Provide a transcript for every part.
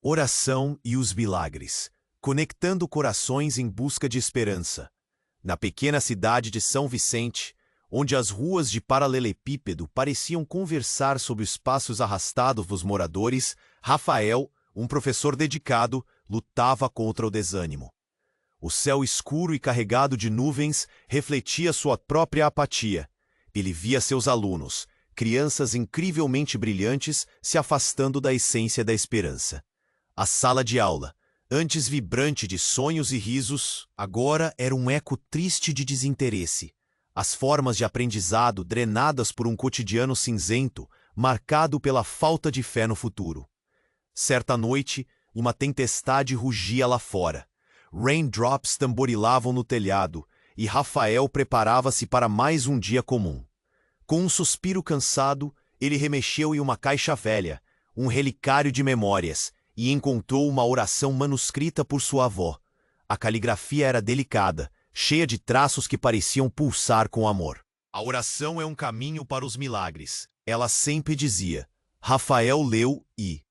Oração e os milagres, conectando corações em busca de esperança. Na pequena cidade de São Vicente, onde as ruas de paralelepípedo pareciam conversar sobre os passos arrastados dos moradores, Rafael, um professor dedicado, lutava contra o desânimo. O céu escuro e carregado de nuvens refletia sua própria apatia. Ele via seus alunos, crianças incrivelmente brilhantes, se afastando da essência da esperança. A sala de aula, antes vibrante de sonhos e risos, agora era um eco triste de desinteresse. As formas de aprendizado drenadas por um cotidiano cinzento, marcado pela falta de fé no futuro. Certa noite, uma tempestade rugia lá fora. Raindrops tamborilavam no telhado, e Rafael preparava-se para mais um dia comum. Com um suspiro cansado, ele remexeu em uma caixa velha, um relicário de memórias, e encontrou uma oração manuscrita por sua avó. A caligrafia era delicada, cheia de traços que pareciam pulsar com amor. A oração é um caminho para os milagres, ela sempre dizia. Rafael leu e...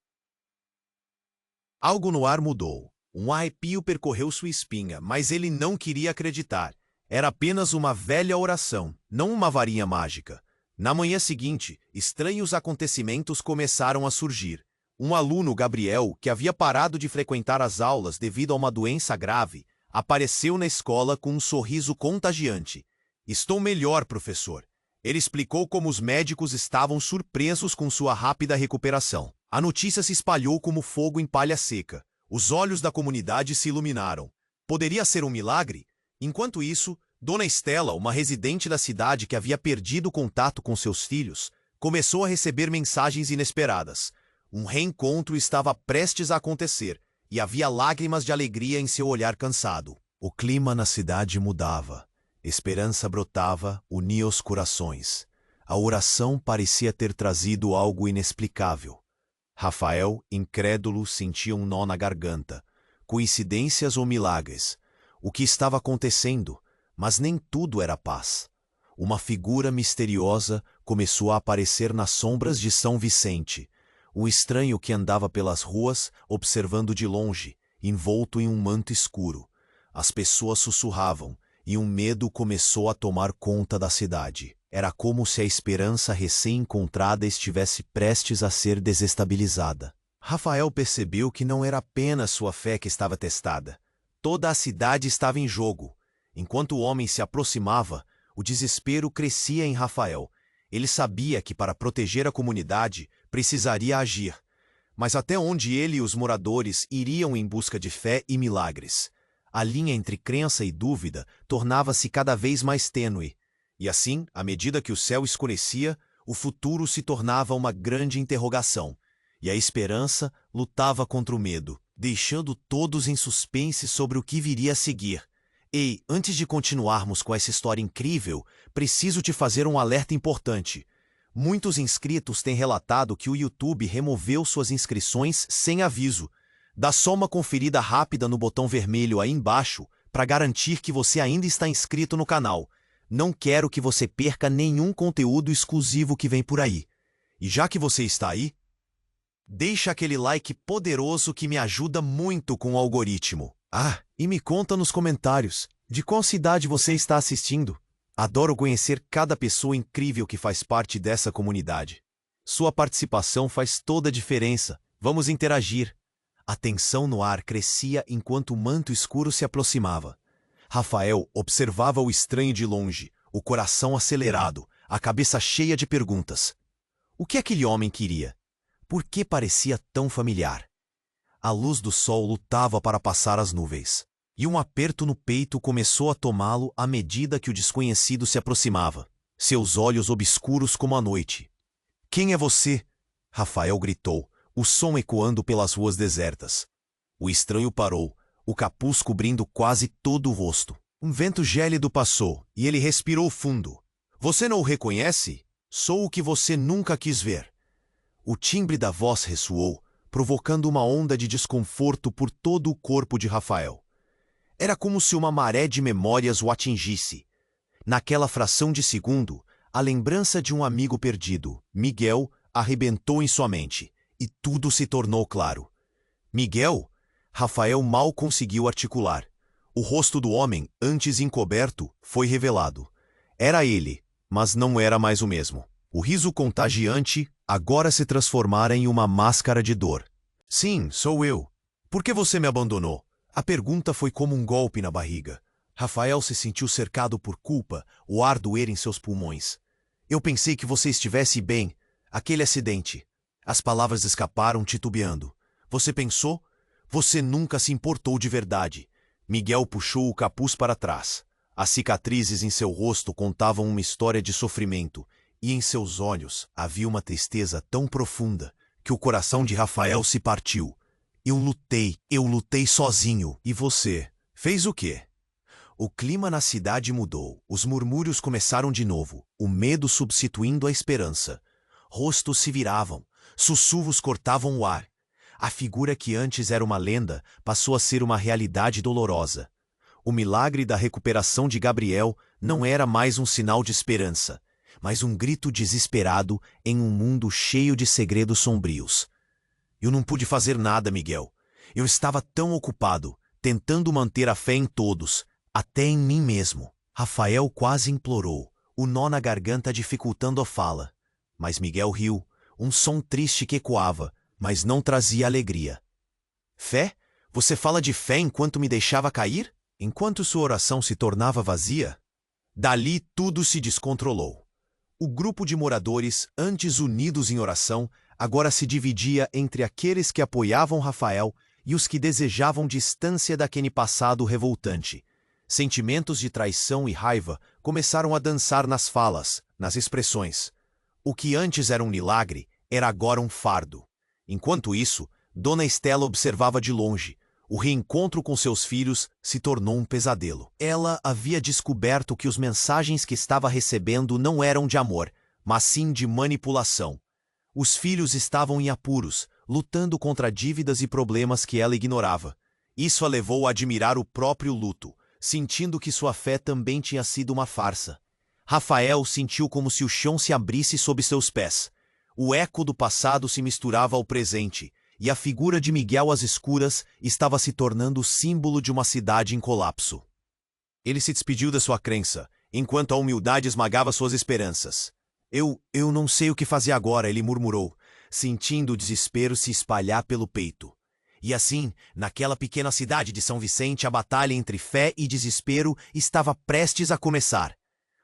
Algo no ar mudou. Um arrepio percorreu sua espinha, mas ele não queria acreditar. Era apenas uma velha oração, não uma varinha mágica. Na manhã seguinte, estranhos acontecimentos começaram a surgir. Um aluno, Gabriel, que havia parado de frequentar as aulas devido a uma doença grave, apareceu na escola com um sorriso contagiante. "Estou melhor, professor." Ele explicou como os médicos estavam surpresos com sua rápida recuperação. A notícia se espalhou como fogo em palha seca. Os olhos da comunidade se iluminaram. Poderia ser um milagre? Enquanto isso, Dona Estela, uma residente da cidade que havia perdido contato com seus filhos, começou a receber mensagens inesperadas. Um reencontro estava prestes a acontecer, e havia lágrimas de alegria em seu olhar cansado. O clima na cidade mudava. Esperança brotava, unia os corações. A oração parecia ter trazido algo inexplicável. Rafael, incrédulo, sentia um nó na garganta. Coincidências ou milagres? O que estava acontecendo? Mas nem tudo era paz. Uma figura misteriosa começou a aparecer nas sombras de São Vicente. Um estranho que andava pelas ruas, observando de longe, envolto em um manto escuro. As pessoas sussurravam, e um medo começou a tomar conta da cidade. Era como se a esperança recém-encontrada estivesse prestes a ser desestabilizada. Rafael percebeu que não era apenas sua fé que estava testada. Toda a cidade estava em jogo. Enquanto o homem se aproximava, o desespero crescia em Rafael. Ele sabia que para proteger a comunidade, precisaria agir. Mas até onde ele e os moradores iriam em busca de fé e milagres? A linha entre crença e dúvida tornava-se cada vez mais tênue. E assim, à medida que o céu escurecia, o futuro se tornava uma grande interrogação. E a esperança lutava contra o medo, deixando todos em suspense sobre o que viria a seguir. Ei, antes de continuarmos com essa história incrível, preciso te fazer um alerta importante. Muitos inscritos têm relatado que o YouTube removeu suas inscrições sem aviso. Dá só uma conferida rápida no botão vermelho aí embaixo para garantir que você ainda está inscrito no canal. Não quero que você perca nenhum conteúdo exclusivo que vem por aí. E já que você está aí, deixa aquele like poderoso que me ajuda muito com o algoritmo. Ah, e me conta nos comentários, de qual cidade você está assistindo? Adoro conhecer cada pessoa incrível que faz parte dessa comunidade. Sua participação faz toda a diferença. Vamos interagir. A tensão no ar crescia enquanto o manto escuro se aproximava. Rafael observava o estranho de longe, o coração acelerado, a cabeça cheia de perguntas. O que aquele homem queria? Por que parecia tão familiar? A luz do sol lutava para passar as nuvens, e um aperto no peito começou a tomá-lo à medida que o desconhecido se aproximava, seus olhos obscuros como a noite. "Quem é você?" Rafael gritou, o som ecoando pelas ruas desertas. O estranho parou, o capuz cobrindo quase todo o rosto. Um vento gélido passou, e ele respirou fundo. "Você não o reconhece? Sou o que você nunca quis ver." O timbre da voz ressoou, provocando uma onda de desconforto por todo o corpo de Rafael. Era como se uma maré de memórias o atingisse. Naquela fração de segundo, a lembrança de um amigo perdido, Miguel, arrebentou em sua mente, e tudo se tornou claro. Miguel? Rafael mal conseguiu articular. O rosto do homem, antes encoberto, foi revelado. Era ele, mas não era mais o mesmo. O riso contagiante agora se transformara em uma máscara de dor. Sim, sou eu. Por que você me abandonou? A pergunta foi como um golpe na barriga. Rafael se sentiu cercado por culpa, o ar doer em seus pulmões. Eu pensei que você estivesse bem. Aquele acidente. As palavras escaparam titubeando. Você pensou? Você nunca se importou de verdade. Miguel puxou o capuz para trás. As cicatrizes em seu rosto contavam uma história de sofrimento, e em seus olhos havia uma tristeza tão profunda que o coração de Rafael se partiu. Eu lutei sozinho. E você? Fez o quê? O clima na cidade mudou. Os murmúrios começaram de novo, o medo substituindo a esperança. Rostos se viravam, sussurros cortavam o ar. A figura que antes era uma lenda passou a ser uma realidade dolorosa. O milagre da recuperação de Gabriel não era mais um sinal de esperança, mas um grito desesperado em um mundo cheio de segredos sombrios. Eu não pude fazer nada, Miguel. Eu estava tão ocupado, tentando manter a fé em todos, até em mim mesmo. Rafael quase implorou, o nó na garganta dificultando a fala. Mas Miguel riu, um som triste que ecoava, mas não trazia alegria. Fé? Você fala de fé enquanto me deixava cair? Enquanto sua oração se tornava vazia? Dali tudo se descontrolou. O grupo de moradores, antes unidos em oração, agora se dividia entre aqueles que apoiavam Rafael e os que desejavam distância daquele passado revoltante. Sentimentos de traição e raiva começaram a dançar nas falas, nas expressões. O que antes era um milagre era agora um fardo. Enquanto isso, Dona Estela observava de longe. O reencontro com seus filhos se tornou um pesadelo. Ela havia descoberto que as mensagens que estava recebendo não eram de amor, mas sim de manipulação. Os filhos estavam em apuros, lutando contra dívidas e problemas que ela ignorava. Isso a levou a admirar o próprio luto, sentindo que sua fé também tinha sido uma farsa. Rafael sentiu como se o chão se abrisse sob seus pés. O eco do passado se misturava ao presente, e a figura de Miguel às escuras estava se tornando o símbolo de uma cidade em colapso. Ele se despediu da sua crença, enquanto a humildade esmagava suas esperanças. Eu não sei o que fazer agora, ele murmurou, sentindo o desespero se espalhar pelo peito. E assim, naquela pequena cidade de São Vicente, a batalha entre fé e desespero estava prestes a começar.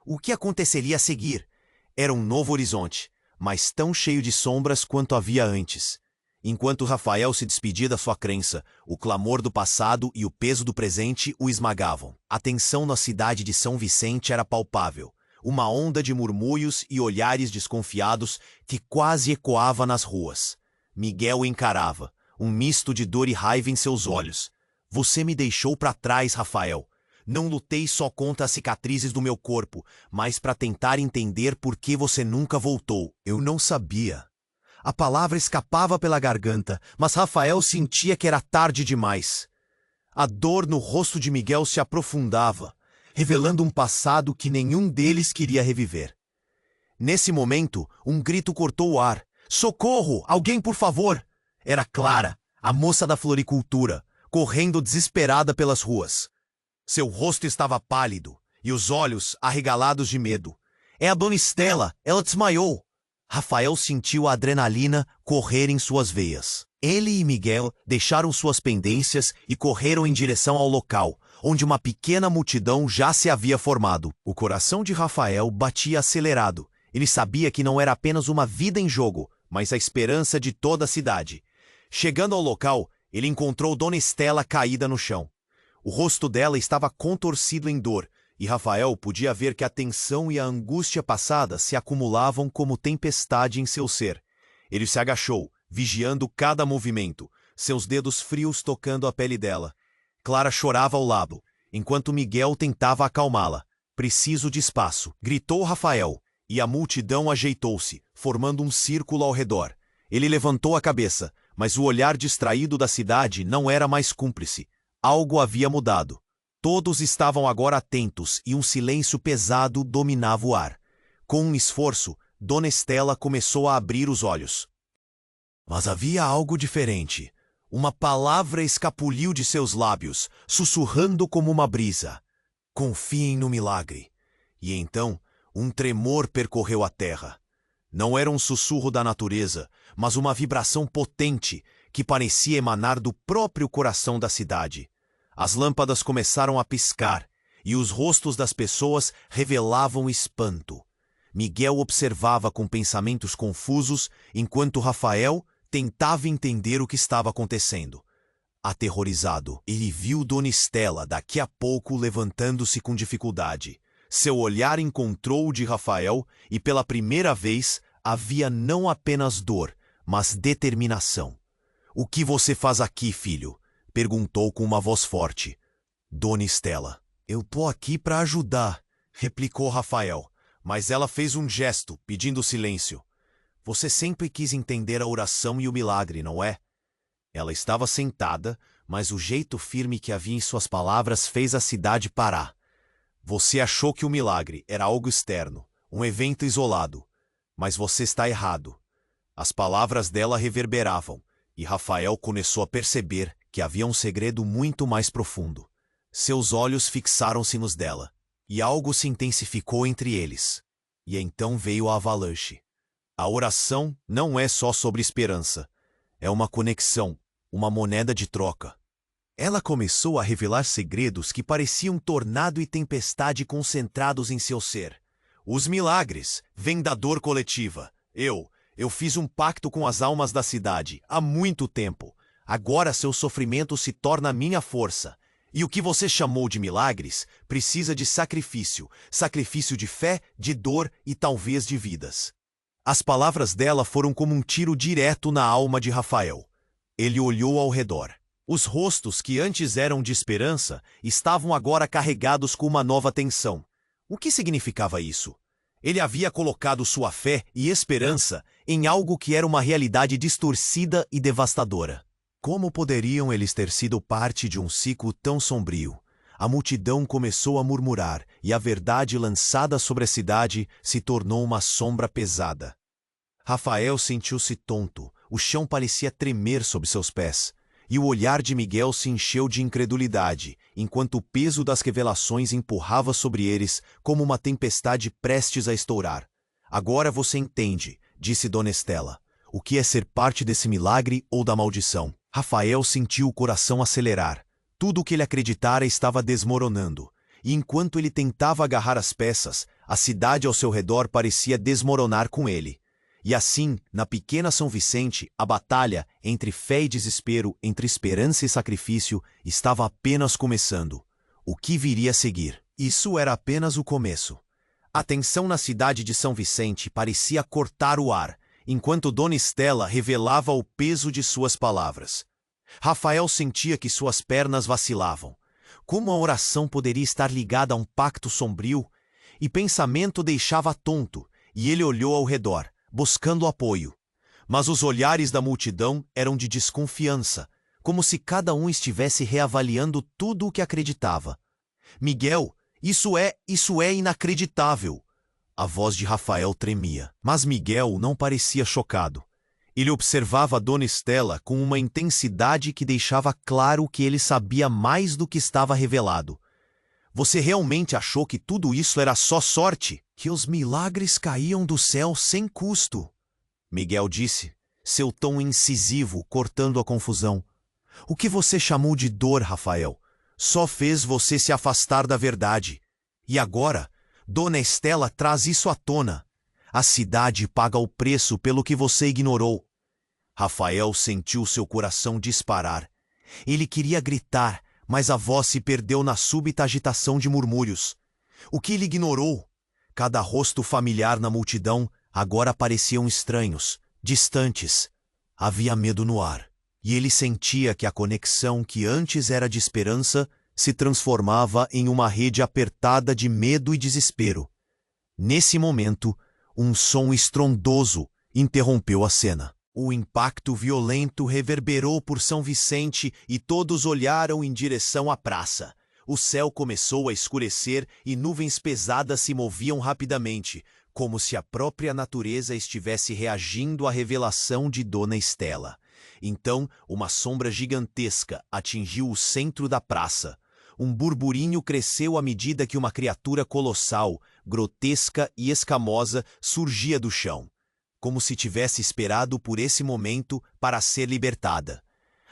O que aconteceria a seguir? Era um novo horizonte, mas tão cheio de sombras quanto havia antes. Enquanto Rafael se despedia da sua crença, o clamor do passado e o peso do presente o esmagavam. A tensão na cidade de São Vicente era palpável. Uma onda de murmúrios e olhares desconfiados que quase ecoava nas ruas. Miguel encarava, um misto de dor e raiva em seus olhos. Você me deixou para trás, Rafael. Não lutei só contra as cicatrizes do meu corpo, mas para tentar entender por que você nunca voltou. Eu não sabia. A palavra escapava pela garganta, mas Rafael sentia que era tarde demais. A dor no rosto de Miguel se aprofundava, revelando um passado que nenhum deles queria reviver. Nesse momento, um grito cortou o ar. Socorro! Alguém, por favor! Era Clara, a moça da floricultura, correndo desesperada pelas ruas. Seu rosto estava pálido e os olhos arregalados de medo. É a Dona Estela! Ela desmaiou! Rafael sentiu a adrenalina correr em suas veias. Ele e Miguel deixaram suas pendências e correram em direção ao local, onde uma pequena multidão já se havia formado. O coração de Rafael batia acelerado. Ele sabia que não era apenas uma vida em jogo, mas a esperança de toda a cidade. Chegando ao local, ele encontrou Dona Estela caída no chão. O rosto dela estava contorcido em dor, e Rafael podia ver que a tensão e a angústia passada se acumulavam como tempestade em seu ser. Ele se agachou, vigiando cada movimento, seus dedos frios tocando a pele dela. Clara chorava ao lado, enquanto Miguel tentava acalmá-la. Preciso de espaço, gritou Rafael, e a multidão ajeitou-se, formando um círculo ao redor. Ele levantou a cabeça, mas o olhar distraído da cidade não era mais cúmplice. Algo havia mudado. Todos estavam agora atentos e um silêncio pesado dominava o ar. Com um esforço, Dona Estela começou a abrir os olhos. Mas havia algo diferente. Uma palavra escapuliu de seus lábios, sussurrando como uma brisa. Confiem no milagre. E então, um tremor percorreu a terra. Não era um sussurro da natureza, mas uma vibração potente que parecia emanar do próprio coração da cidade. As lâmpadas começaram a piscar, e os rostos das pessoas revelavam espanto. Miguel observava com pensamentos confusos, enquanto Rafael tentava entender o que estava acontecendo. Aterrorizado, ele viu Dona Estela daqui a pouco levantando-se com dificuldade. Seu olhar encontrou o de Rafael e, pela primeira vez, havia não apenas dor, mas determinação. "O que você faz aqui, filho?" perguntou com uma voz forte. Dona Estela. "Eu tô aqui para ajudar", replicou Rafael, mas ela fez um gesto, pedindo silêncio. "Você sempre quis entender a oração e o milagre, não é?" Ela estava sentada, mas o jeito firme que havia em suas palavras fez a cidade parar. "Você achou que o milagre era algo externo, um evento isolado. Mas você está errado." As palavras dela reverberavam, e Rafael começou a perceber que havia um segredo muito mais profundo. Seus olhos fixaram-se nos dela, e algo se intensificou entre eles. E então veio a avalanche. A oração não é só sobre esperança. É uma conexão, uma moeda de troca. Ela começou a revelar segredos que pareciam tornado e tempestade concentrados em seu ser. Os milagres vêm da dor coletiva. Eu fiz um pacto com as almas da cidade há muito tempo. Agora seu sofrimento se torna minha força. E o que você chamou de milagres precisa de sacrifício. Sacrifício de fé, de dor e talvez de vidas. As palavras dela foram como um tiro direto na alma de Rafael. Ele olhou ao redor. Os rostos que antes eram de esperança estavam agora carregados com uma nova tensão. O que significava isso? Ele havia colocado sua fé e esperança em algo que era uma realidade distorcida e devastadora. Como poderiam eles ter sido parte de um ciclo tão sombrio? A multidão começou a murmurar, e a verdade lançada sobre a cidade se tornou uma sombra pesada. Rafael sentiu-se tonto, o chão parecia tremer sob seus pés. E o olhar de Miguel se encheu de incredulidade, enquanto o peso das revelações empurrava sobre eles como uma tempestade prestes a estourar. "Agora você entende", disse Dona Estela, "o que é ser parte desse milagre ou da maldição." Rafael sentiu o coração acelerar. Tudo o que ele acreditara estava desmoronando. E enquanto ele tentava agarrar as peças, a cidade ao seu redor parecia desmoronar com ele. E assim, na pequena São Vicente, a batalha entre fé e desespero, entre esperança e sacrifício, estava apenas começando. O que viria a seguir? Isso era apenas o começo. A tensão na cidade de São Vicente parecia cortar o ar, enquanto Dona Estela revelava o peso de suas palavras. Rafael sentia que suas pernas vacilavam. Como a oração poderia estar ligada a um pacto sombrio? E pensamento deixava tonto, e ele olhou ao redor, buscando apoio. Mas os olhares da multidão eram de desconfiança, como se cada um estivesse reavaliando tudo o que acreditava. "Miguel, isso é inacreditável." A voz de Rafael tremia, mas Miguel não parecia chocado. Ele observava Dona Estela com uma intensidade que deixava claro que ele sabia mais do que estava revelado. "Você realmente achou que tudo isso era só sorte? Que os milagres caíam do céu sem custo?" Miguel disse, seu tom incisivo cortando a confusão. "O que você chamou de dor, Rafael, só fez você se afastar da verdade. E agora, Dona Estela traz isso à tona. A cidade paga o preço pelo que você ignorou." Rafael sentiu seu coração disparar. Ele queria gritar, mas a voz se perdeu na súbita agitação de murmúrios. O que ele ignorou? Cada rosto familiar na multidão agora pareciam estranhos, distantes. Havia medo no ar, e ele sentia que a conexão que antes era de esperança se transformava em uma rede apertada de medo e desespero. Nesse momento, um som estrondoso interrompeu a cena. O impacto violento reverberou por São Vicente e todos olharam em direção à praça. O céu começou a escurecer e nuvens pesadas se moviam rapidamente, como se a própria natureza estivesse reagindo à revelação de Dona Estela. Então, uma sombra gigantesca atingiu o centro da praça. Um burburinho cresceu à medida que uma criatura colossal, grotesca e escamosa surgia do chão, como se tivesse esperado por esse momento para ser libertada.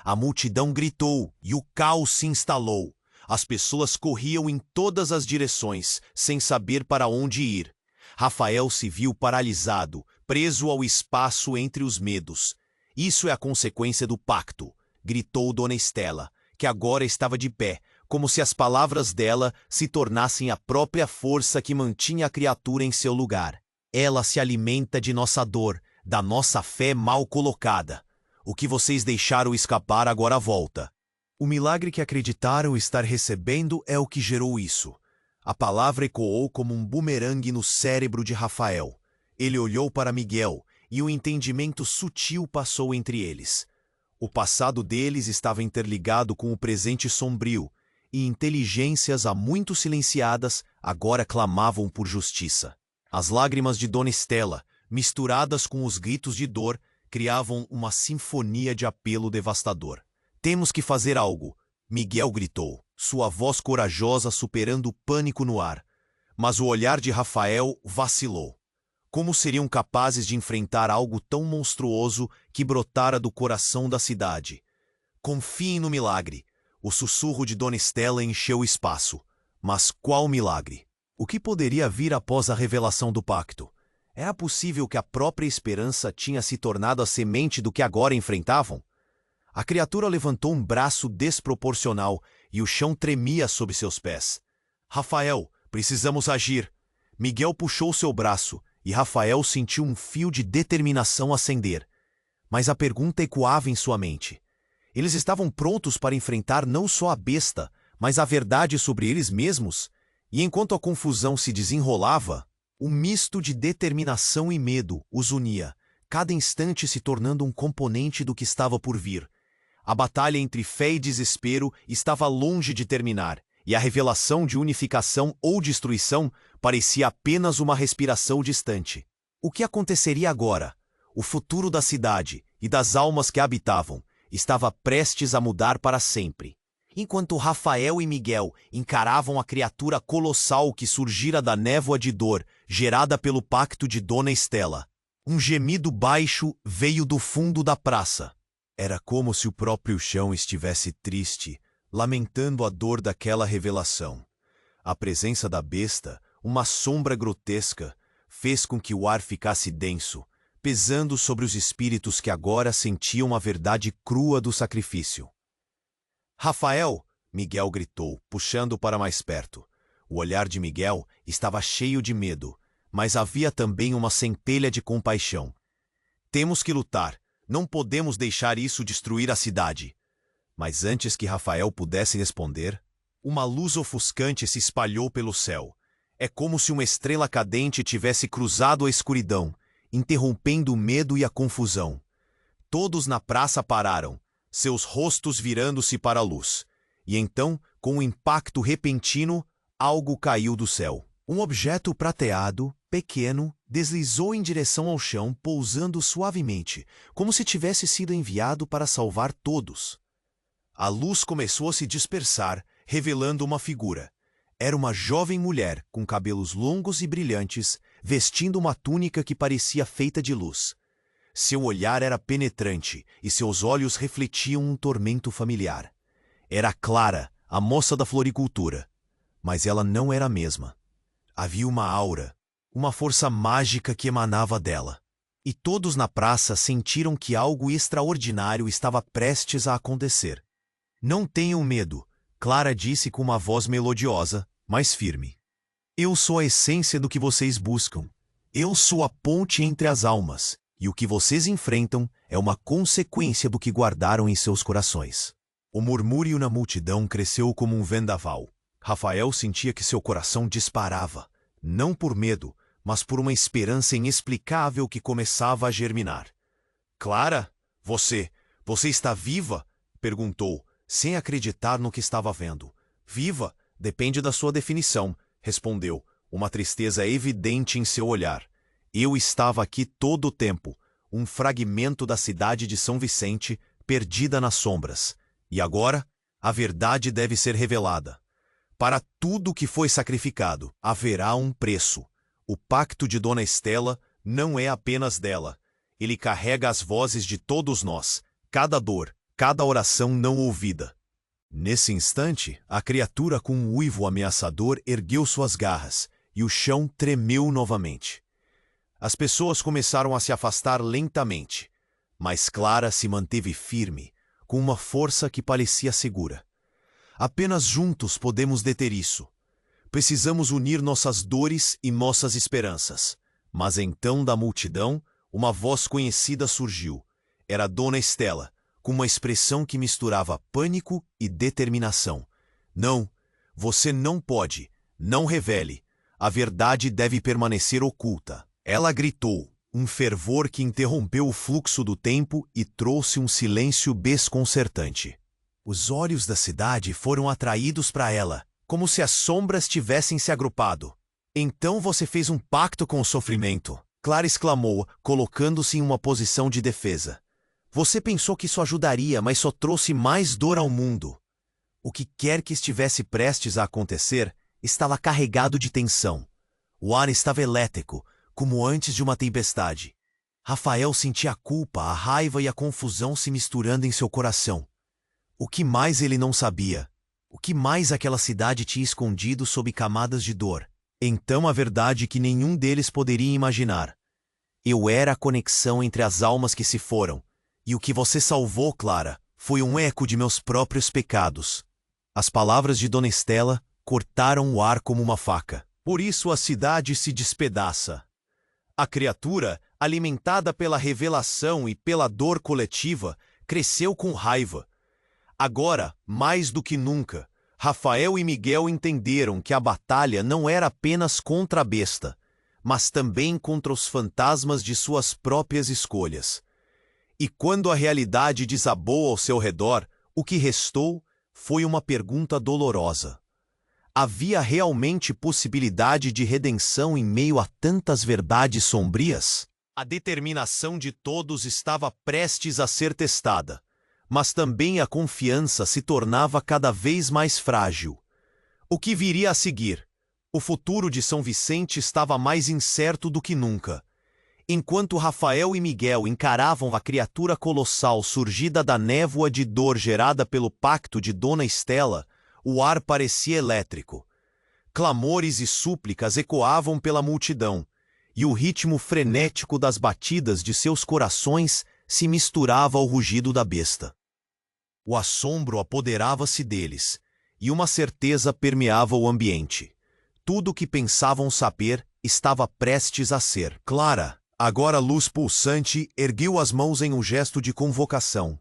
A multidão gritou e o caos se instalou. As pessoas corriam em todas as direções, sem saber para onde ir. Rafael se viu paralisado, preso ao espaço entre os medos. Isso é a consequência do pacto, gritou Dona Estela, que agora estava de pé, como se as palavras dela se tornassem a própria força que mantinha a criatura em seu lugar. Ela se alimenta de nossa dor, da nossa fé mal colocada. O que vocês deixaram escapar agora volta. O milagre que acreditaram estar recebendo é o que gerou isso. A palavra ecoou como um bumerangue no cérebro de Rafael. Ele olhou para Miguel e um entendimento sutil passou entre eles. O passado deles estava interligado com o presente sombrio, e inteligências há muito silenciadas agora clamavam por justiça. As lágrimas de Dona Estela, misturadas com os gritos de dor, criavam uma sinfonia de apelo devastador. Temos que fazer algo, Miguel gritou, sua voz corajosa superando o pânico no ar. Mas o olhar de Rafael vacilou. Como seriam capazes de enfrentar algo tão monstruoso que brotara do coração da cidade? Confiem no milagre. O sussurro de Dona Estela encheu o espaço. Mas qual milagre? O que poderia vir após a revelação do pacto? Era possível que a própria esperança tinha se tornado a semente do que agora enfrentavam? A criatura levantou um braço desproporcional e o chão tremia sob seus pés. Rafael, precisamos agir. Miguel puxou seu braço e Rafael sentiu um fio de determinação acender. Mas a pergunta ecoava em sua mente. Eles estavam prontos para enfrentar não só a besta, mas a verdade sobre eles mesmos? E enquanto a confusão se desenrolava, um misto de determinação e medo os unia, cada instante se tornando um componente do que estava por vir. A batalha entre fé e desespero estava longe de terminar, e a revelação de unificação ou destruição parecia apenas uma respiração distante. O que aconteceria agora? O futuro da cidade e das almas que a habitavam estava prestes a mudar para sempre. Enquanto Rafael e Miguel encaravam a criatura colossal que surgira da névoa de dor gerada pelo pacto de Dona Estela, um gemido baixo veio do fundo da praça. Era como se o próprio chão estivesse triste, lamentando a dor daquela revelação. A presença da besta, uma sombra grotesca, fez com que o ar ficasse denso, pesando sobre os espíritos que agora sentiam a verdade crua do sacrifício. Rafael! Miguel gritou, puxando para mais perto. O olhar de Miguel estava cheio de medo, mas havia também uma centelha de compaixão. Temos que lutar. Não podemos deixar isso destruir a cidade. Mas antes que Rafael pudesse responder, uma luz ofuscante se espalhou pelo céu. É como se uma estrela cadente tivesse cruzado a escuridão, interrompendo o medo e a confusão. Todos na praça pararam, seus rostos virando-se para a luz. E então, com um impacto repentino, algo caiu do céu. Um objeto prateado, pequeno, deslizou em direção ao chão, pousando suavemente, como se tivesse sido enviado para salvar todos. A luz começou a se dispersar, revelando uma figura. Era uma jovem mulher, com cabelos longos e brilhantes, vestindo uma túnica que parecia feita de luz. Seu olhar era penetrante e seus olhos refletiam um tormento familiar. Era Clara, a moça da floricultura. Mas ela não era a mesma. Havia uma aura, uma força mágica que emanava dela. E todos na praça sentiram que algo extraordinário estava prestes a acontecer. Não tenham medo, Clara disse com uma voz melodiosa, mas firme. Eu sou a essência do que vocês buscam. Eu sou a ponte entre as almas, e o que vocês enfrentam é uma consequência do que guardaram em seus corações. O murmúrio na multidão cresceu como um vendaval. Rafael sentia que seu coração disparava, não por medo, mas por uma esperança inexplicável que começava a germinar. Clara, você está viva? Perguntou, sem acreditar no que estava vendo. Viva? Depende da sua definição, respondeu, uma tristeza evidente em seu olhar. Eu estava aqui todo o tempo, um fragmento da cidade de São Vicente, perdida nas sombras. E agora, a verdade deve ser revelada. Para tudo que foi sacrificado, haverá um preço. O pacto de Dona Estela não é apenas dela. Ele carrega as vozes de todos nós, cada dor, cada oração não ouvida. Nesse instante, a criatura com um uivo ameaçador ergueu suas garras, e o chão tremeu novamente. As pessoas começaram a se afastar lentamente, mas Clara se manteve firme, com uma força que parecia segura. Apenas juntos podemos deter isso. Precisamos unir nossas dores e nossas esperanças. Mas então da multidão, uma voz conhecida surgiu. Era Dona Estela, com uma expressão que misturava pânico e determinação. Não, você não pode, não revele. A verdade deve permanecer oculta. Ela gritou, um fervor que interrompeu o fluxo do tempo e trouxe um silêncio desconcertante. Os olhos da cidade foram atraídos para ela, como se as sombras tivessem se agrupado. Então você fez um pacto com o sofrimento, Clara exclamou, colocando-se em uma posição de defesa. Você pensou que isso ajudaria, mas só trouxe mais dor ao mundo. O que quer que estivesse prestes a acontecer estava carregado de tensão. O ar estava elétrico, como antes de uma tempestade. Rafael sentia a culpa, a raiva e a confusão se misturando em seu coração. O que mais ele não sabia? O que mais aquela cidade tinha escondido sob camadas de dor? Então a verdade que nenhum deles poderia imaginar. Eu era a conexão entre as almas que se foram, e o que você salvou, Clara, foi um eco de meus próprios pecados. As palavras de Dona Estela cortaram o ar como uma faca. Por isso a cidade se despedaça. A criatura, alimentada pela revelação e pela dor coletiva, cresceu com raiva. Agora, mais do que nunca, Rafael e Miguel entenderam que a batalha não era apenas contra a besta, mas também contra os fantasmas de suas próprias escolhas. E quando a realidade desabou ao seu redor, o que restou foi uma pergunta dolorosa. Havia realmente possibilidade de redenção em meio a tantas verdades sombrias? A determinação de todos estava prestes a ser testada, mas também a confiança se tornava cada vez mais frágil. O que viria a seguir? O futuro de São Vicente estava mais incerto do que nunca. Enquanto Rafael e Miguel encaravam a criatura colossal surgida da névoa de dor gerada pelo pacto de Dona Estela, o ar parecia elétrico. Clamores e súplicas ecoavam pela multidão, e o ritmo frenético das batidas de seus corações se misturava ao rugido da besta. O assombro apoderava-se deles, e uma certeza permeava o ambiente. Tudo o que pensavam saber estava prestes a ser. Clara, agora luz pulsante, ergueu as mãos em um gesto de convocação.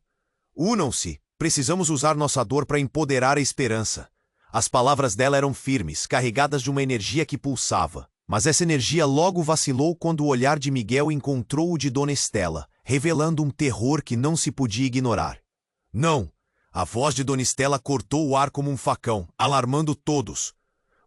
Unam-se, precisamos usar nossa dor para empoderar a esperança. As palavras dela eram firmes, carregadas de uma energia que pulsava. Mas essa energia logo vacilou quando o olhar de Miguel encontrou o de Dona Estela, revelando um terror que não se podia ignorar. Não! A voz de Dona Estela cortou o ar como um facão, alarmando todos.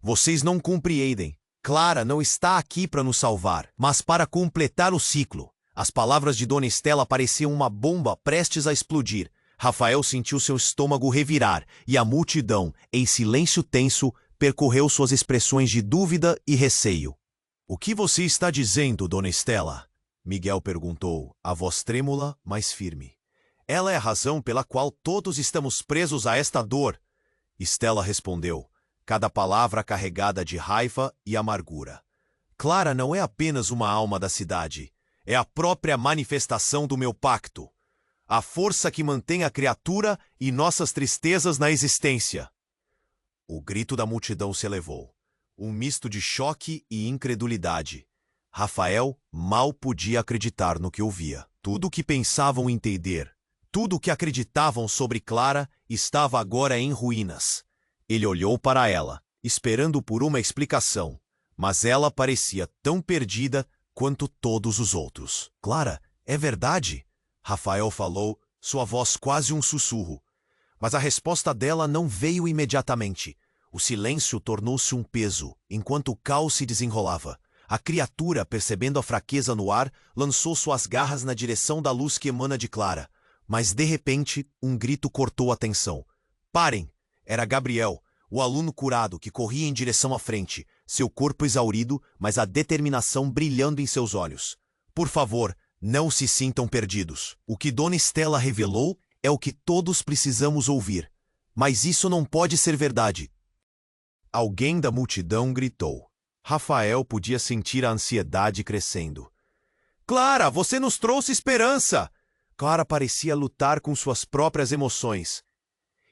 Vocês não compreendem. Clara não está aqui para nos salvar, mas para completar o ciclo. As palavras de Dona Estela pareciam uma bomba prestes a explodir. Rafael sentiu seu estômago revirar, e a multidão, em silêncio tenso, percorreu suas expressões de dúvida e receio. O que você está dizendo, Dona Estela? Miguel perguntou, a voz trêmula, mas firme. Ela é a razão pela qual todos estamos presos a esta dor. Estela respondeu, cada palavra carregada de raiva e amargura. Clara não é apenas uma alma da cidade, é a própria manifestação do meu pacto. A força que mantém a criatura e nossas tristezas na existência. O grito da multidão se elevou, um misto de choque e incredulidade. Rafael mal podia acreditar no que ouvia. Tudo o que pensavam entender, tudo o que acreditavam sobre Clara, estava agora em ruínas. Ele olhou para ela, esperando por uma explicação, mas ela parecia tão perdida quanto todos os outros. Clara, é verdade? Rafael falou, sua voz quase um sussurro. Mas a resposta dela não veio imediatamente. O silêncio tornou-se um peso, enquanto o caos se desenrolava. A criatura, percebendo a fraqueza no ar, lançou suas garras na direção da luz que emana de Clara. Mas de repente, um grito cortou a tensão. Parem! Era Gabriel, o aluno curado que corria em direção à frente, seu corpo exaurido, mas a determinação brilhando em seus olhos. Por favor, não se sintam perdidos. O que Dona Estela revelou é o que todos precisamos ouvir. Mas isso não pode ser verdade. Alguém da multidão gritou. Rafael podia sentir a ansiedade crescendo. Clara, você nos trouxe esperança! Clara parecia lutar com suas próprias emoções.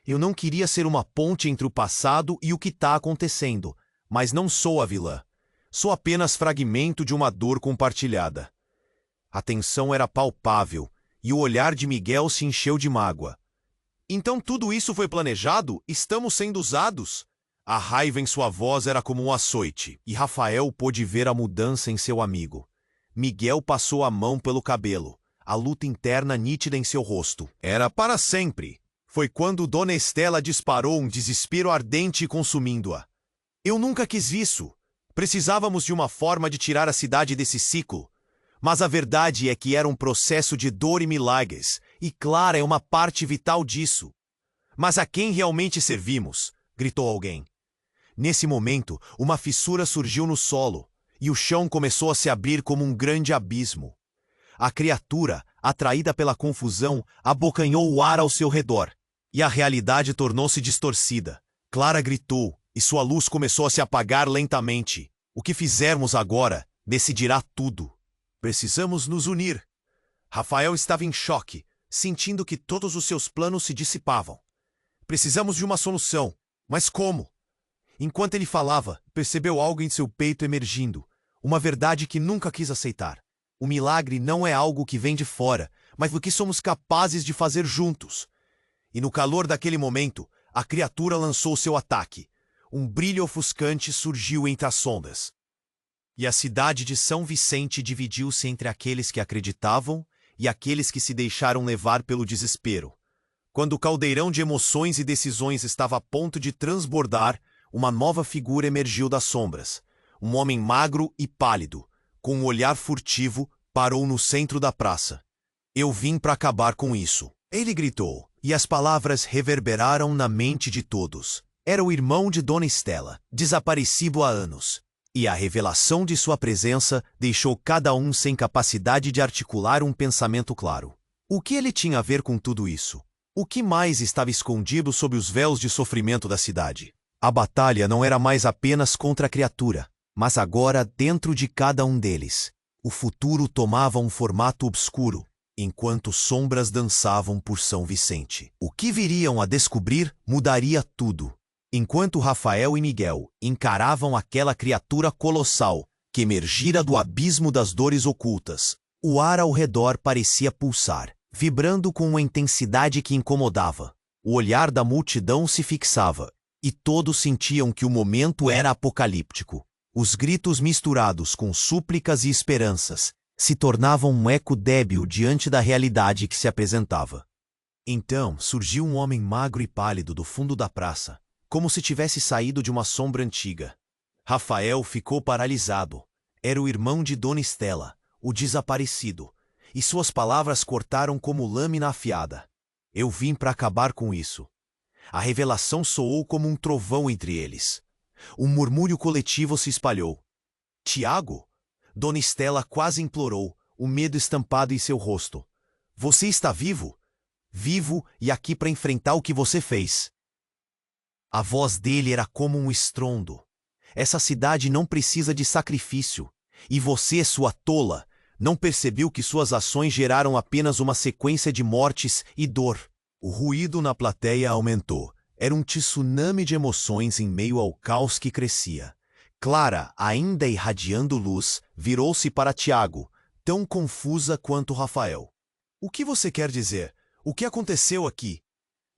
Eu não queria ser uma ponte entre o passado e o que está acontecendo, mas não sou a vilã. Sou apenas fragmento de uma dor compartilhada. A tensão era palpável, e o olhar de Miguel se encheu de mágoa. Então tudo isso foi planejado? Estamos sendo usados? A raiva em sua voz era como um açoite, e Rafael pôde ver a mudança em seu amigo. Miguel passou a mão pelo cabelo, a luta interna nítida em seu rosto. Era para sempre. Foi quando Dona Estela disparou um desespero ardente consumindo-a. Eu nunca quis isso. Precisávamos de uma forma de tirar a cidade desse ciclo. Mas a verdade é que era um processo de dor e milagres, e Clara é uma parte vital disso. Mas a quem realmente servimos? Gritou alguém. Nesse momento, uma fissura surgiu no solo, e o chão começou a se abrir como um grande abismo. A criatura, atraída pela confusão, abocanhou o ar ao seu redor, e a realidade tornou-se distorcida. Clara gritou, e sua luz começou a se apagar lentamente. O que fizermos agora decidirá tudo. Precisamos nos unir. Rafael estava em choque, sentindo que todos os seus planos se dissipavam. Precisamos de uma solução, mas como? Enquanto ele falava, percebeu algo em seu peito emergindo, uma verdade que nunca quis aceitar. O milagre não é algo que vem de fora, mas do que somos capazes de fazer juntos. E no calor daquele momento, a criatura lançou seu ataque. Um brilho ofuscante surgiu entre as sombras. E a cidade de São Vicente dividiu-se entre aqueles que acreditavam e aqueles que se deixaram levar pelo desespero. Quando o caldeirão de emoções e decisões estava a ponto de transbordar, uma nova figura emergiu das sombras. Um homem magro e pálido, com um olhar furtivo, parou no centro da praça. Eu vim para acabar com isso. Ele gritou, e as palavras reverberaram na mente de todos. Era o irmão de Dona Estela, desaparecido há anos. E a revelação de sua presença deixou cada um sem capacidade de articular um pensamento claro. O que ele tinha a ver com tudo isso? O que mais estava escondido sob os véus de sofrimento da cidade? A batalha não era mais apenas contra a criatura, mas agora dentro de cada um deles. O futuro tomava um formato obscuro, enquanto sombras dançavam por São Vicente. O que viriam a descobrir mudaria tudo. Enquanto Rafael e Miguel encaravam aquela criatura colossal que emergira do abismo das dores ocultas, o ar ao redor parecia pulsar, vibrando com uma intensidade que incomodava. O olhar da multidão se fixava, e todos sentiam que o momento era apocalíptico. Os gritos misturados com súplicas e esperanças se tornavam um eco débil diante da realidade que se apresentava. Então surgiu um homem magro e pálido do fundo da praça, como se tivesse saído de uma sombra antiga. Rafael ficou paralisado. Era o irmão de Dona Estela, o desaparecido, e suas palavras cortaram como lâmina afiada. Eu vim para acabar com isso. A revelação soou como um trovão entre eles. Um murmúrio coletivo se espalhou. Tiago? Dona Estela quase implorou, o medo estampado em seu rosto. Você está vivo? Vivo e aqui para enfrentar o que você fez. A voz dele era como um estrondo. Essa cidade não precisa de sacrifício. E você, sua tola, não percebeu que suas ações geraram apenas uma sequência de mortes e dor. O ruído na plateia aumentou. Era um tsunami de emoções em meio ao caos que crescia. Clara, ainda irradiando luz, virou-se para Tiago, tão confusa quanto Rafael. O que você quer dizer? O que aconteceu aqui?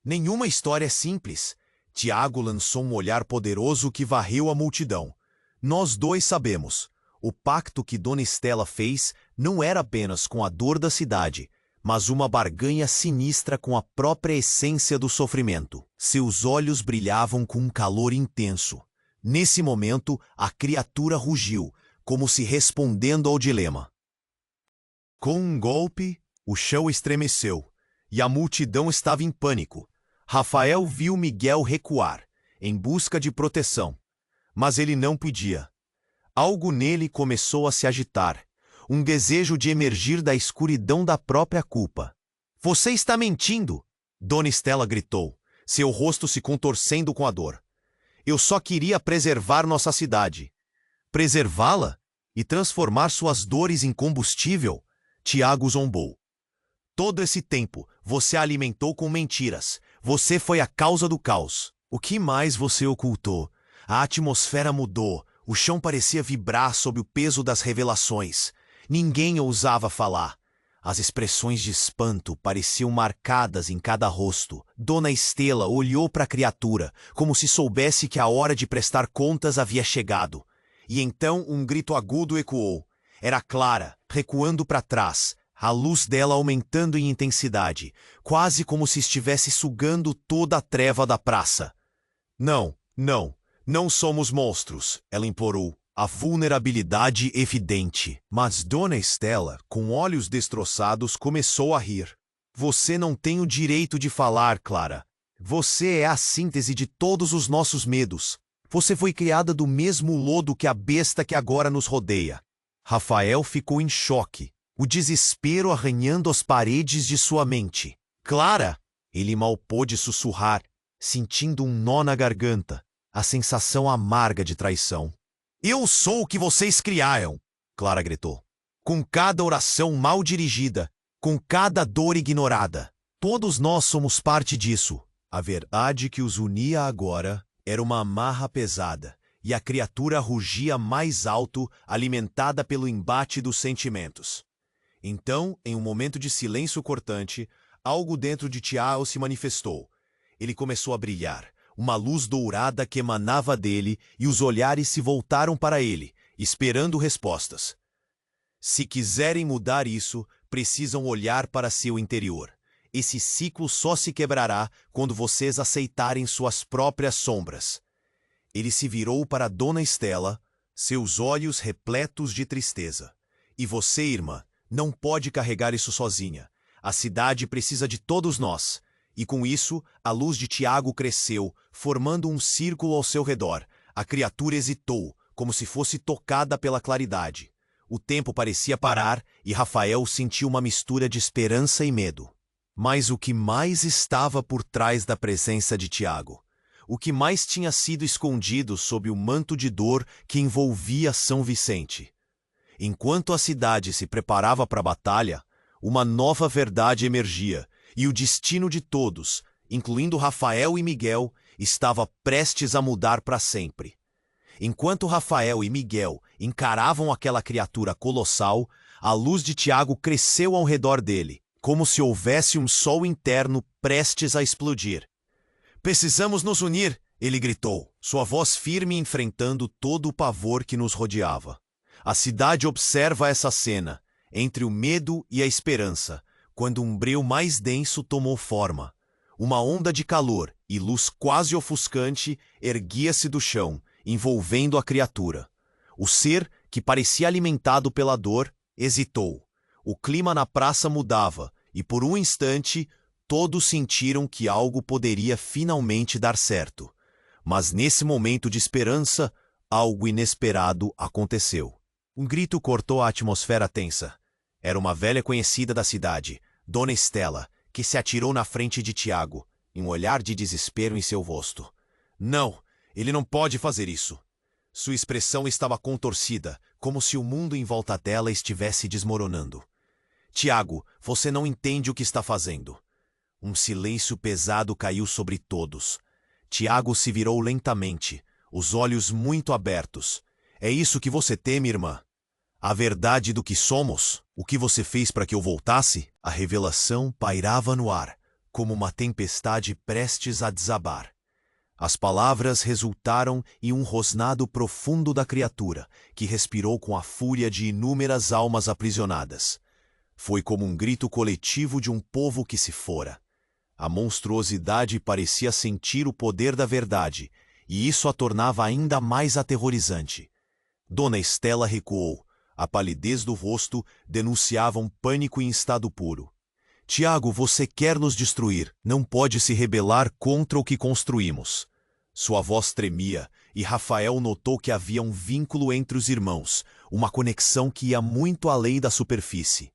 Nenhuma história é simples. Tiago lançou um olhar poderoso que varreu a multidão. Nós dois sabemos. O pacto que Dona Estela fez não era apenas com a dor da cidade, mas uma barganha sinistra com a própria essência do sofrimento. Seus olhos brilhavam com um calor intenso. Nesse momento, a criatura rugiu, como se respondendo ao dilema. Com um golpe, o chão estremeceu, e a multidão estava em pânico. Rafael viu Miguel recuar, em busca de proteção. Mas ele não podia. Algo nele começou a se agitar, um desejo de emergir da escuridão da própria culpa. Você está mentindo! Dona Estela gritou, seu rosto se contorcendo com a dor. Eu só queria preservar nossa cidade. Preservá-la? E transformar suas dores em combustível? Tiago zombou. Todo esse tempo, você a alimentou com mentiras. Você foi a causa do caos. O que mais você ocultou? A atmosfera mudou. O chão parecia vibrar sob o peso das revelações. Ninguém ousava falar. As expressões de espanto pareciam marcadas em cada rosto. Dona Estela olhou para a criatura, como se soubesse que a hora de prestar contas havia chegado. E então um grito agudo ecoou. Era Clara, recuando para trás, a luz dela aumentando em intensidade, quase como se estivesse sugando toda a treva da praça. Não, não, não somos monstros, ela implorou, a vulnerabilidade evidente. Mas Dona Estela, com olhos destroçados, começou a rir. Você não tem o direito de falar, Clara. Você é a síntese de todos os nossos medos. Você foi criada do mesmo lodo que a besta que agora nos rodeia. Rafael ficou em choque, o desespero arranhando as paredes de sua mente. Clara! Ele mal pôde sussurrar, sentindo um nó na garganta, a sensação amarga de traição. Eu sou o que vocês criaram! Clara gritou. Com cada oração mal dirigida, com cada dor ignorada. Todos nós somos parte disso. A verdade que os unia agora era uma amarra pesada, e a criatura rugia mais alto, alimentada pelo embate dos sentimentos. Então, em um momento de silêncio cortante, algo dentro de Tiago se manifestou. Ele começou a brilhar, uma luz dourada que emanava dele, e os olhares se voltaram para ele, esperando respostas. Se quiserem mudar isso, precisam olhar para seu interior. Esse ciclo só se quebrará quando vocês aceitarem suas próprias sombras. Ele se virou para Dona Estela, seus olhos repletos de tristeza. E você, irmã, não pode carregar isso sozinha. A cidade precisa de todos nós. E com isso, a luz de Tiago cresceu, formando um círculo ao seu redor. A criatura hesitou, como se fosse tocada pela claridade. O tempo parecia parar e Rafael sentiu uma mistura de esperança e medo. Mas o que mais estava por trás da presença de Tiago? O que mais tinha sido escondido sob o manto de dor que envolvia São Vicente? Enquanto a cidade se preparava para a batalha, uma nova verdade emergia, e o destino de todos, incluindo Rafael e Miguel, estava prestes a mudar para sempre. Enquanto Rafael e Miguel encaravam aquela criatura colossal, a luz de Tiago cresceu ao redor dele, como se houvesse um sol interno prestes a explodir. Precisamos nos unir, ele gritou, sua voz firme enfrentando todo o pavor que nos rodeava. A cidade observa essa cena, entre o medo e a esperança, quando um breu mais denso tomou forma. Uma onda de calor e luz quase ofuscante erguia-se do chão, envolvendo a criatura. O ser, que parecia alimentado pela dor, hesitou. O clima na praça mudava, e por um instante, todos sentiram que algo poderia finalmente dar certo. Mas nesse momento de esperança, algo inesperado aconteceu. Um grito cortou a atmosfera tensa. Era uma velha conhecida da cidade, Dona Estela, que se atirou na frente de Tiago, um olhar de desespero em seu rosto. Não, ele não pode fazer isso. Sua expressão estava contorcida, como se o mundo em volta dela estivesse desmoronando. Tiago, você não entende o que está fazendo. Um silêncio pesado caiu sobre todos. Tiago se virou lentamente, os olhos muito abertos. É isso que você teme, irmã? A verdade do que somos? O que você fez para que eu voltasse? A revelação pairava no ar, como uma tempestade prestes a desabar. As palavras resultaram em um rosnado profundo da criatura, que respirou com a fúria de inúmeras almas aprisionadas. Foi como um grito coletivo de um povo que se fora. A monstruosidade parecia sentir o poder da verdade, e isso a tornava ainda mais aterrorizante. Dona Estela recuou. A palidez do rosto denunciava um pânico em estado puro. Tiago, você quer nos destruir. Não pode se rebelar contra o que construímos. Sua voz tremia, e Rafael notou que havia um vínculo entre os irmãos, uma conexão que ia muito além da superfície.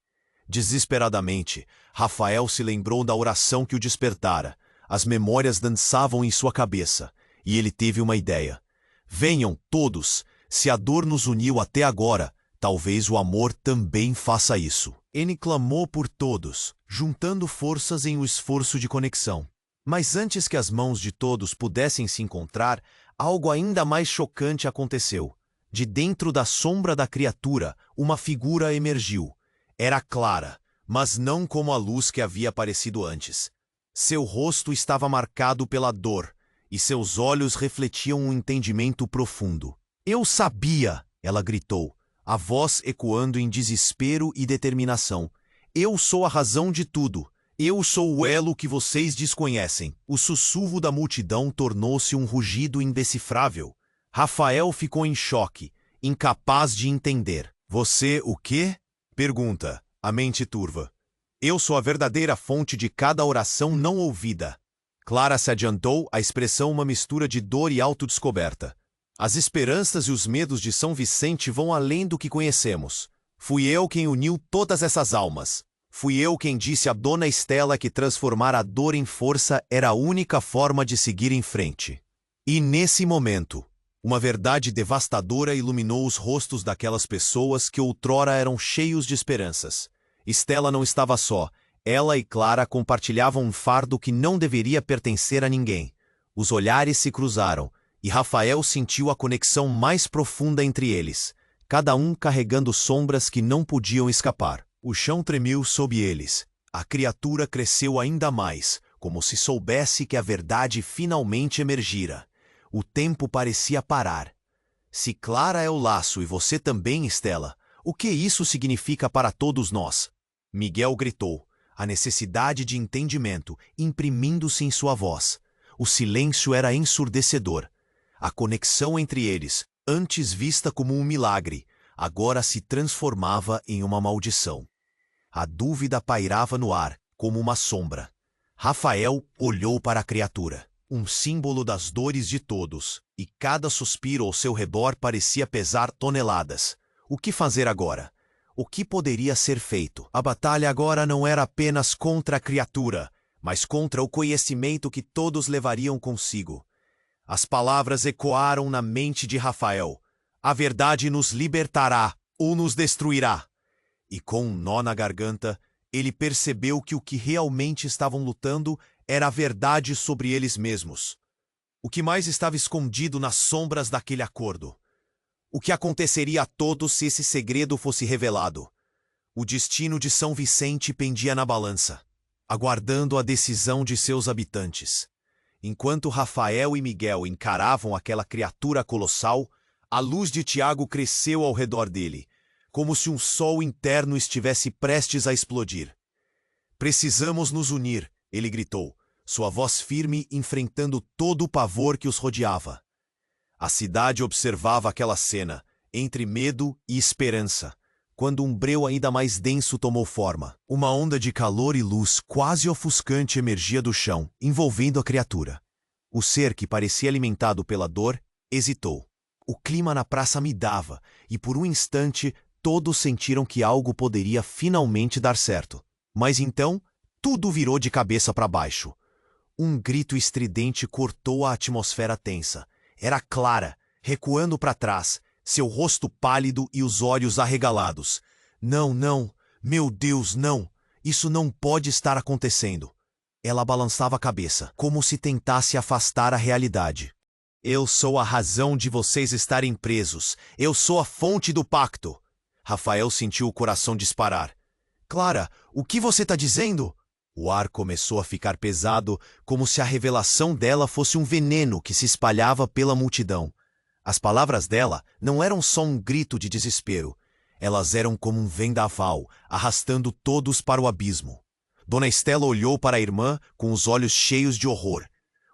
Desesperadamente, Rafael se lembrou da oração que o despertara. As memórias dançavam em sua cabeça, e ele teve uma ideia. Venham, todos, se a dor nos uniu até agora, talvez o amor também faça isso. Ele clamou por todos, juntando forças em um esforço de conexão. Mas antes que as mãos de todos pudessem se encontrar, algo ainda mais chocante aconteceu. De dentro da sombra da criatura, uma figura emergiu. Era clara, mas não como a luz que havia aparecido antes. Seu rosto estava marcado pela dor, e seus olhos refletiam um entendimento profundo. Eu sabia, ela gritou, a voz ecoando em desespero e determinação. Eu sou a razão de tudo. Eu sou o elo que vocês desconhecem. O sussurro da multidão tornou-se um rugido indecifrável. Rafael ficou em choque, incapaz de entender. Você o quê? Pergunta, a mente turva. Eu sou a verdadeira fonte de cada oração não ouvida. Clara se adiantou, a expressão uma mistura de dor e autodescoberta. As esperanças e os medos de São Vicente vão além do que conhecemos. Fui eu quem uniu todas essas almas. Fui eu quem disse a Dona Estela que transformar a dor em força era a única forma de seguir em frente. E nesse momento, uma verdade devastadora iluminou os rostos daquelas pessoas que outrora eram cheios de esperanças. Estela não estava só. Ela e Clara compartilhavam um fardo que não deveria pertencer a ninguém. Os olhares se cruzaram, e Rafael sentiu a conexão mais profunda entre eles, cada um carregando sombras que não podiam escapar. O chão tremeu sob eles. A criatura cresceu ainda mais, como se soubesse que a verdade finalmente emergira. O tempo parecia parar. Se Clara é o laço e você também, Estela, o que isso significa para todos nós? Miguel gritou, a necessidade de entendimento imprimindo-se em sua voz. O silêncio era ensurdecedor. A conexão entre eles, antes vista como um milagre, agora se transformava em uma maldição. A dúvida pairava no ar, como uma sombra. Rafael olhou para a criatura, um símbolo das dores de todos, e cada suspiro ao seu redor parecia pesar toneladas. O que fazer agora? O que poderia ser feito? A batalha agora não era apenas contra a criatura, mas contra o conhecimento que todos levariam consigo. As palavras ecoaram na mente de Rafael. A verdade nos libertará ou nos destruirá. E com um nó na garganta, ele percebeu que o que realmente estavam lutando era a verdade sobre eles mesmos. O que mais estava escondido nas sombras daquele acordo? O que aconteceria a todos se esse segredo fosse revelado? O destino de São Vicente pendia na balança, aguardando a decisão de seus habitantes. Enquanto Rafael e Miguel encaravam aquela criatura colossal, a luz de Tiago cresceu ao redor dele, como se um sol interno estivesse prestes a explodir. Precisamos nos unir, ele gritou, sua voz firme enfrentando todo o pavor que os rodeava. A cidade observava aquela cena, entre medo e esperança, quando um breu ainda mais denso tomou forma. Uma onda de calor e luz quase ofuscante emergia do chão, envolvendo a criatura. O ser, que parecia alimentado pela dor, hesitou. O clima na praça midava, e por um instante todos sentiram que algo poderia finalmente dar certo. Mas então, tudo virou de cabeça para baixo. Um grito estridente cortou a atmosfera tensa. Era Clara, recuando para trás, seu rosto pálido e os olhos arregalados. Não, não, meu Deus, não! Isso não pode estar acontecendo. Ela balançava a cabeça, como se tentasse afastar a realidade. Eu sou a razão de vocês estarem presos. Eu sou a fonte do pacto. Rafael sentiu o coração disparar. Clara, o que você está dizendo? O ar começou a ficar pesado, como se a revelação dela fosse um veneno que se espalhava pela multidão. As palavras dela não eram só um grito de desespero. Elas eram como um vendaval, arrastando todos para o abismo. Dona Estela olhou para a irmã com os olhos cheios de horror.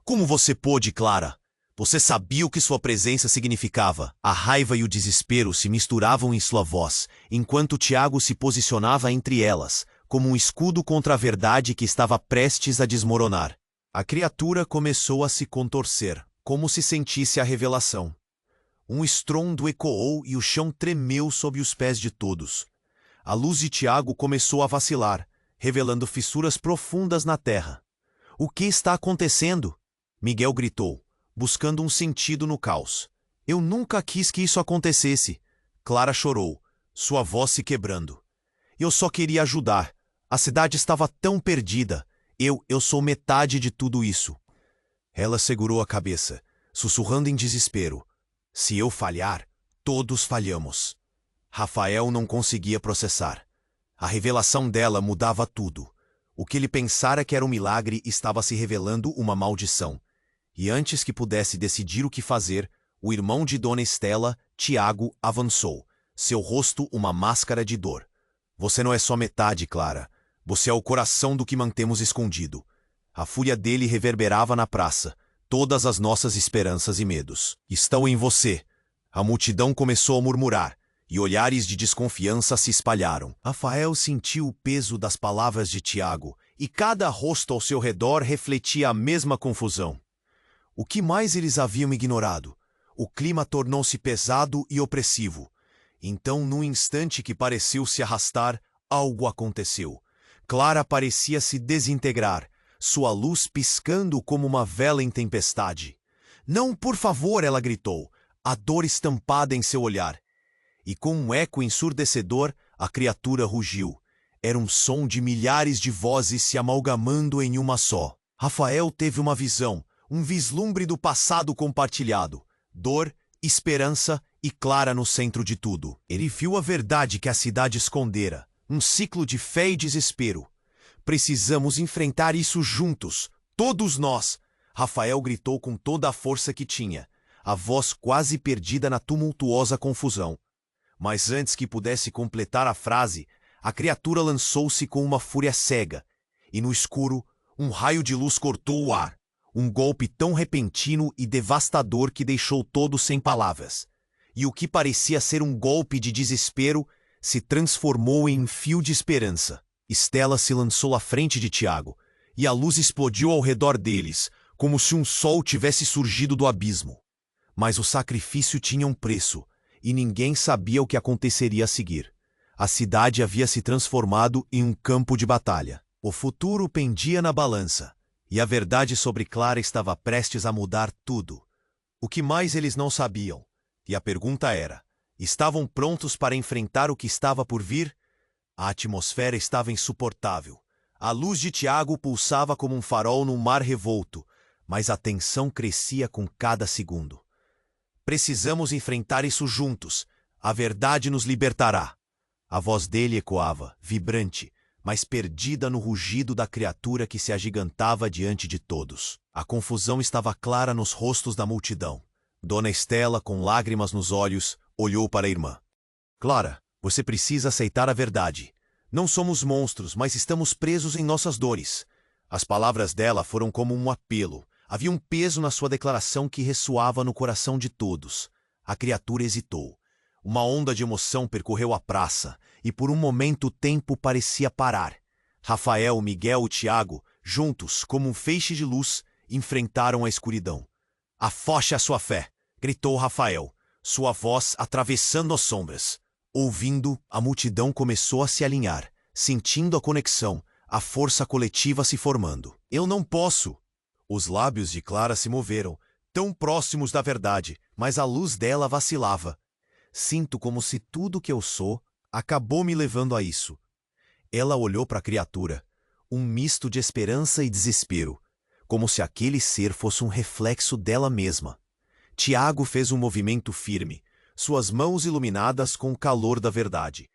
Como você pôde, Clara? Você sabia o que sua presença significava. A raiva e o desespero se misturavam em sua voz, enquanto Tiago se posicionava entre elas, como um escudo contra a verdade que estava prestes a desmoronar. A criatura começou a se contorcer, como se sentisse a revelação. Um estrondo ecoou e o chão tremeu sob os pés de todos. A luz de Tiago começou a vacilar, revelando fissuras profundas na terra. "O que está acontecendo?" Miguel gritou, buscando um sentido no caos. "Eu nunca quis que isso acontecesse." Clara chorou, sua voz se quebrando. "Eu só queria ajudar. A cidade estava tão perdida. Eu sou metade de tudo isso." Ela segurou a cabeça, sussurrando em desespero. "Se eu falhar, todos falhamos." Rafael não conseguia processar. A revelação dela mudava tudo. O que ele pensara que era um milagre estava se revelando uma maldição. E antes que pudesse decidir o que fazer, o irmão de Dona Estela, Tiago, avançou, seu rosto uma máscara de dor. "Você não é só metade, Clara. Você é o coração do que mantemos escondido." A fúria dele reverberava na praça. "Todas as nossas esperanças e medos estão em você." A multidão começou a murmurar, e olhares de desconfiança se espalharam. Rafael sentiu o peso das palavras de Tiago, e cada rosto ao seu redor refletia a mesma confusão. O que mais eles haviam ignorado? O clima tornou-se pesado e opressivo. Então, num instante que pareceu se arrastar, algo aconteceu. Clara parecia se desintegrar, sua luz piscando como uma vela em tempestade. "Não, por favor!" ela gritou, a dor estampada em seu olhar. E com um eco ensurdecedor, a criatura rugiu. Era um som de milhares de vozes se amalgamando em uma só. Rafael teve uma visão, um vislumbre do passado compartilhado. Dor, esperança e Clara no centro de tudo. Ele viu a verdade que a cidade escondera, um ciclo de fé e desespero. "Precisamos enfrentar isso juntos, todos nós!" Rafael gritou com toda a força que tinha, a voz quase perdida na tumultuosa confusão. Mas antes que pudesse completar a frase, a criatura lançou-se com uma fúria cega, e no escuro, um raio de luz cortou o ar. Um golpe tão repentino e devastador que deixou todos sem palavras. E o que parecia ser um golpe de desespero se transformou em um fio de esperança. Estela se lançou à frente de Tiago, e a luz explodiu ao redor deles, como se um sol tivesse surgido do abismo. Mas o sacrifício tinha um preço, e ninguém sabia o que aconteceria a seguir. A cidade havia se transformado em um campo de batalha. O futuro pendia na balança, e a verdade sobre Clara estava prestes a mudar tudo. O que mais eles não sabiam? E a pergunta era: estavam prontos para enfrentar o que estava por vir? A atmosfera estava insuportável. A luz de Tiago pulsava como um farol num mar revolto, mas a tensão crescia com cada segundo. "Precisamos enfrentar isso juntos. A verdade nos libertará." A voz dele ecoava, vibrante, mas perdida no rugido da criatura que se agigantava diante de todos. A confusão estava clara nos rostos da multidão. Dona Estela, com lágrimas nos olhos, olhou para a irmã. "Clara, você precisa aceitar a verdade. Não somos monstros, mas estamos presos em nossas dores." As palavras dela foram como um apelo. Havia um peso na sua declaração que ressoava no coração de todos. A criatura hesitou. Uma onda de emoção percorreu a praça, e por um momento o tempo parecia parar. Rafael, Miguel e Tiago, juntos, como um feixe de luz, enfrentaram a escuridão. "Afoxe a sua fé!" gritou Rafael, sua voz atravessando as sombras. Ouvindo, a multidão começou a se alinhar, sentindo a conexão, a força coletiva se formando. "Eu não posso!" Os lábios de Clara se moveram, tão próximos da verdade, mas a luz dela vacilava. "Sinto como se tudo que eu sou acabou me levando a isso." Ela olhou para a criatura, um misto de esperança e desespero, como se aquele ser fosse um reflexo dela mesma. Tiago fez um movimento firme, suas mãos iluminadas com o calor da verdade.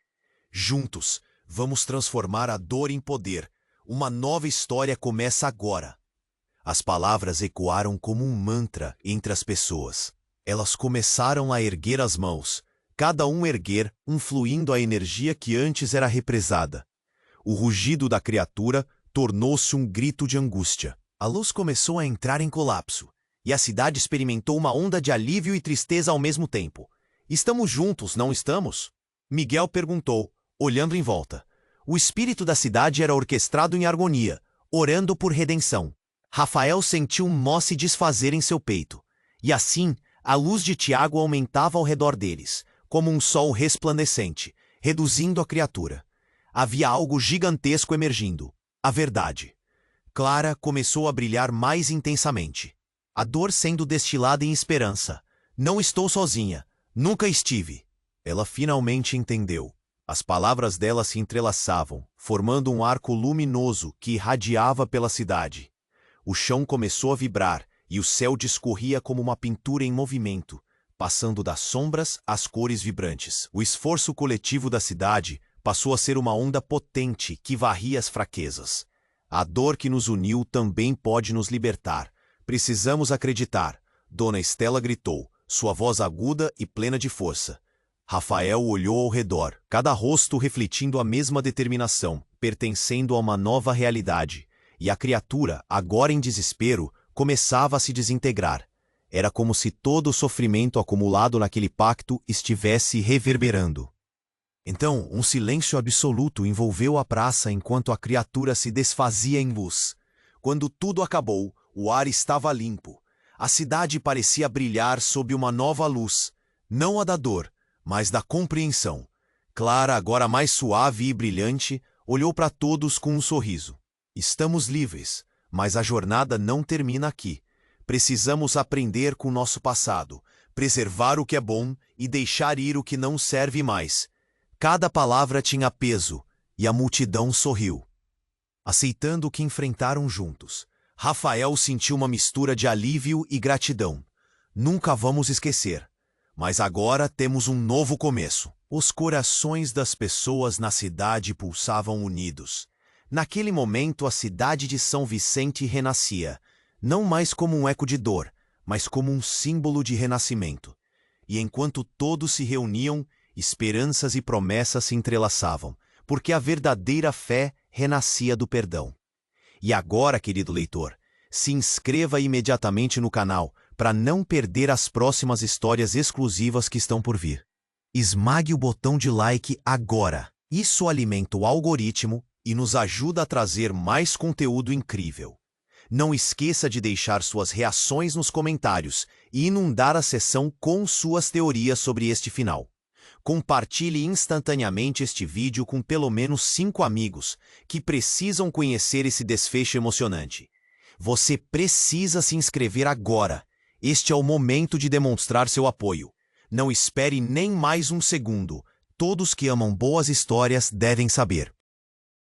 "Juntos, vamos transformar a dor em poder. Uma nova história começa agora." As palavras ecoaram como um mantra entre as pessoas. Elas começaram a erguer as mãos, cada um erguer, fluindo a energia que antes era represada. O rugido da criatura tornou-se um grito de angústia. A luz começou a entrar em colapso, e a cidade experimentou uma onda de alívio e tristeza ao mesmo tempo. "Estamos juntos, não estamos?" Miguel perguntou, olhando em volta. O espírito da cidade era orquestrado em harmonia, orando por redenção. Rafael sentiu um nó se desfazer em seu peito. E assim, a luz de Tiago aumentava ao redor deles, como um sol resplandecente, reduzindo a criatura. Havia algo gigantesco emergindo. A verdade. Clara começou a brilhar mais intensamente. A dor sendo destilada em esperança. Não estou sozinha. Nunca estive. Ela finalmente entendeu. As palavras dela se entrelaçavam, formando um arco luminoso que irradiava pela cidade. O chão começou a vibrar e o céu discorria como uma pintura em movimento, passando das sombras às cores vibrantes. O esforço coletivo da cidade passou a ser uma onda potente que varria as fraquezas. A dor que nos uniu também pode nos libertar. Precisamos acreditar, Dona Estela gritou, sua voz aguda e plena de força. Rafael olhou ao redor, cada rosto refletindo a mesma determinação, pertencendo a uma nova realidade. E a criatura, agora em desespero, começava a se desintegrar. Era como se todo o sofrimento acumulado naquele pacto estivesse reverberando. Então, um silêncio absoluto envolveu a praça enquanto a criatura se desfazia em luz. Quando tudo acabou, o ar estava limpo. A cidade parecia brilhar sob uma nova luz, não a da dor, mas da compreensão. Clara, agora mais suave e brilhante, olhou para todos com um sorriso. Estamos livres, mas a jornada não termina aqui. Precisamos aprender com o nosso passado, preservar o que é bom e deixar ir o que não serve mais. Cada palavra tinha peso, e a multidão sorriu. Aceitando o que enfrentaram juntos, Rafael sentiu uma mistura de alívio e gratidão. Nunca vamos esquecer. Mas agora temos um novo começo. Os corações das pessoas na cidade pulsavam unidos. Naquele momento a cidade de São Vicente renascia, não mais como um eco de dor, mas como um símbolo de renascimento. E enquanto todos se reuniam, esperanças e promessas se entrelaçavam, porque a verdadeira fé renascia do perdão. E agora, querido leitor, se inscreva imediatamente no canal para não perder as próximas histórias exclusivas que estão por vir. Esmague o botão de like agora. Isso alimenta o algoritmo e nos ajuda a trazer mais conteúdo incrível. Não esqueça de deixar suas reações nos comentários e inundar a seção com suas teorias sobre este final. Compartilhe instantaneamente este vídeo com pelo menos 5 amigos que precisam conhecer esse desfecho emocionante. Você precisa se inscrever agora. Este é o momento de demonstrar seu apoio. Não espere nem mais um segundo. Todos que amam boas histórias devem saber.